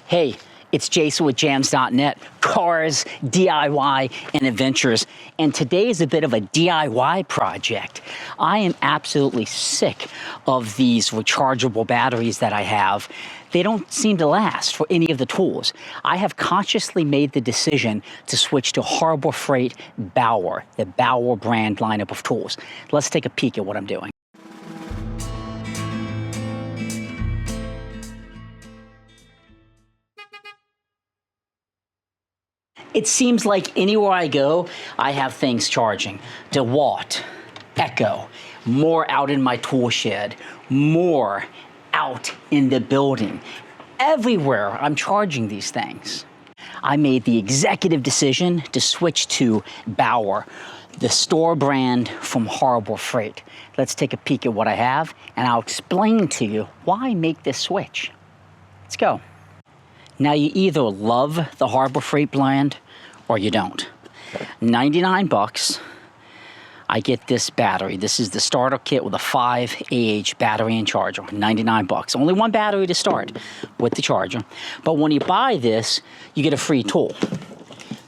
Hey, it's Jason with jamzDOTnet, cars, DIY, and adventures. And today is a bit of a DIY project. I am absolutely sick of these rechargeable batteries that I have. They don't seem to last for any of the tools. I have consciously made the decision to switch to Harbor Freight Bauer, the Bauer brand lineup of tools. Let's take a peek at what I'm doing. It seems like anywhere I go, I have things charging. DeWalt, Echo, more out in my tool shed, more out in the building. Everywhere I'm charging these things. I made the executive decision to switch to Bauer, the store brand from Harbor Freight. Let's take a peek at what I have, and I'll explain to you why I make this switch. Let's go. Now, you either love the Harbor Freight brand or you don't. 99 bucks, I get this battery. This is the starter kit with a 5Ah battery and charger, 99 bucks. Only one battery to start with the charger. But when you buy this, you get a free tool.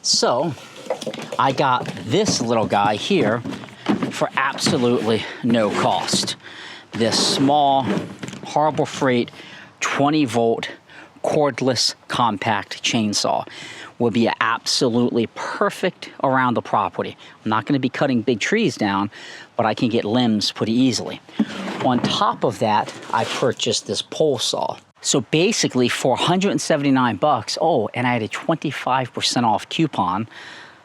So I got this little guy here for absolutely no cost. This small Harbor Freight 20-volt cordless compact chainsaw will be absolutely perfect around the property. I'm not going to be cutting big trees down, but I can get limbs pretty easily. On top of that, I purchased this pole saw. So basically for 179 bucks, oh, and I had a 25% off coupon.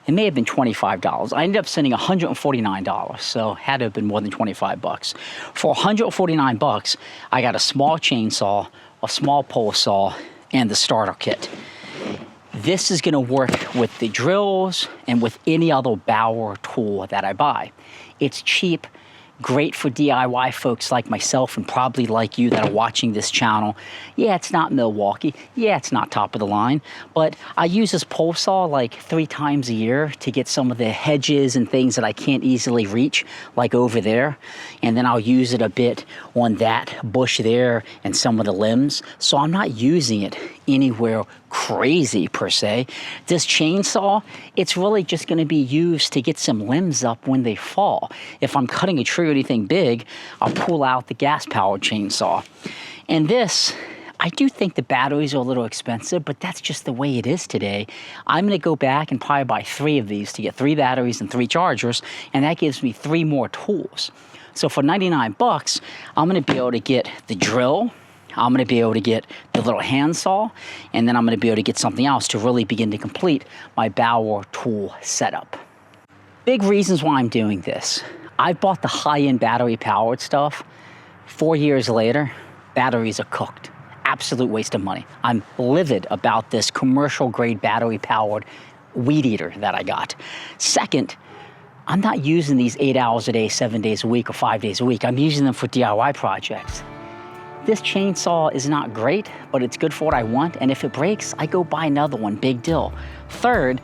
It may have been $25. I ended up spending $149, so had to have been more than 25 bucks. For 149 bucks, I got a small chainsaw, a small pole saw, and the starter kit. This is going to work with the drills and with any other Bauer tool that I buy. It's cheap, great for DIY folks like myself and probably like you that are watching this channel. Yeah, it's not Milwaukee. Yeah, it's not top of the line, but I use this pole saw like 3 times a year to get some of the hedges and things that I can't easily reach, like over there. And then I'll use it a bit on that bush there and some of the limbs. So I'm not using it anywhere crazy per se. This chainsaw, it's really just going to be used to get some limbs up when they fall. If I'm cutting a tree or anything big, I'll pull out the gas-powered chainsaw. And this, I do think the batteries are a little expensive, but that's just the way it is today. I'm going to go back and probably buy 3 of these to get 3 batteries and 3 chargers, and that gives me 3 more tools. So for 99 bucks, I'm going to be able to get the drill, I'm going to be able to get the little handsaw, and then I'm going to be able to get something else to really begin to complete my Bauer tool setup. Big reasons why I'm doing this. I bought the high-end battery-powered stuff. 4 years later, batteries are cooked. Absolute waste of money. I'm livid about this commercial-grade battery-powered weed eater that I got. Second, I'm not using these 8 hours a day, 7 days a week, or 5 days a week. I'm using them for DIY projects. This chainsaw is not great, but it's good for what I want, and if it breaks, I go buy another one, big deal. Third,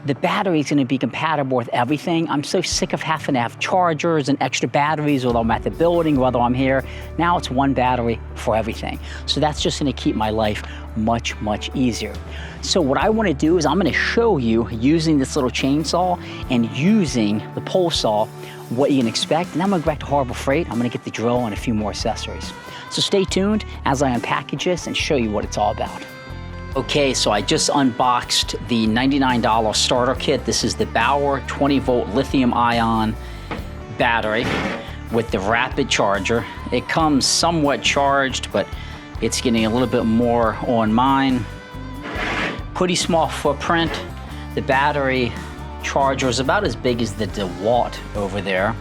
the battery is going to be compatible with everything. I'm so sick of having to have chargers and extra batteries, whether I'm at the building, whether I'm here. Now it's one battery for everything. So that's just going to keep my life much, much easier. So what I want to do is I'm going to show you using this little chainsaw and using the pole saw what you can expect. And I'm going to go back to Harbor Freight. I'm going to get the drill and a few more accessories. So stay tuned as I unpackage this and show you what it's all about. Okay, so I just unboxed the $99 starter kit. This is the Bauer 20-volt lithium-ion battery with the rapid charger. It comes somewhat charged, but it's getting a little bit more on mine. Pretty small footprint. The battery charger is about as big as the DeWalt over there.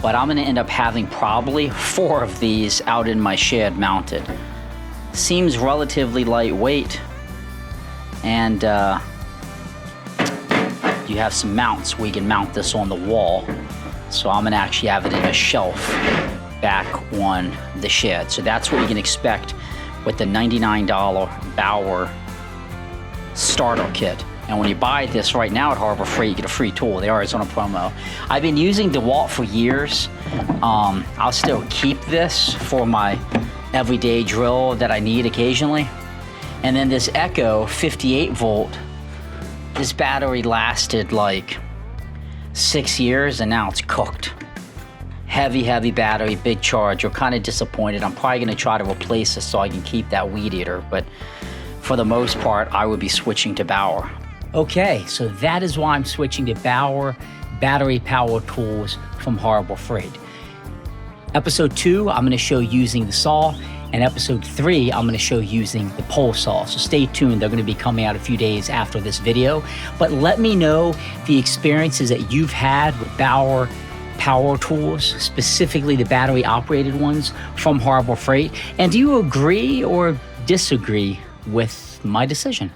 But I'm going to end up having probably 4 of these out in my shed mounted. Seems relatively lightweight, and you have some mounts where you can mount this on the wall. So I'm going to actually have it in a shelf back on the shed. So that's what you can expect with the $99 Bauer starter kit. And when you buy this right now at Harbor Freight, you get a free tool. They are on a promo. I've been using DeWalt for years. I'll still keep this for my everyday drill that I need occasionally. And then this Echo 58 volt, this battery lasted like 6 years and now it's cooked. Heavy battery, big charge. You're kind of disappointed. I'm probably gonna try to replace this so I can keep that weed eater, but for the most part, I would be switching to Bauer. Okay, so that is why I'm switching to Bauer battery power tools from Harbor Freight. Episode 2, I'm gonna show using the saw, and episode 3, I'm gonna show using the pole saw. So stay tuned, they're gonna be coming out a few days after this video. But let me know the experiences that you've had with Bauer power tools, specifically the battery operated ones from Harbor Freight. And do you agree or disagree with my decision?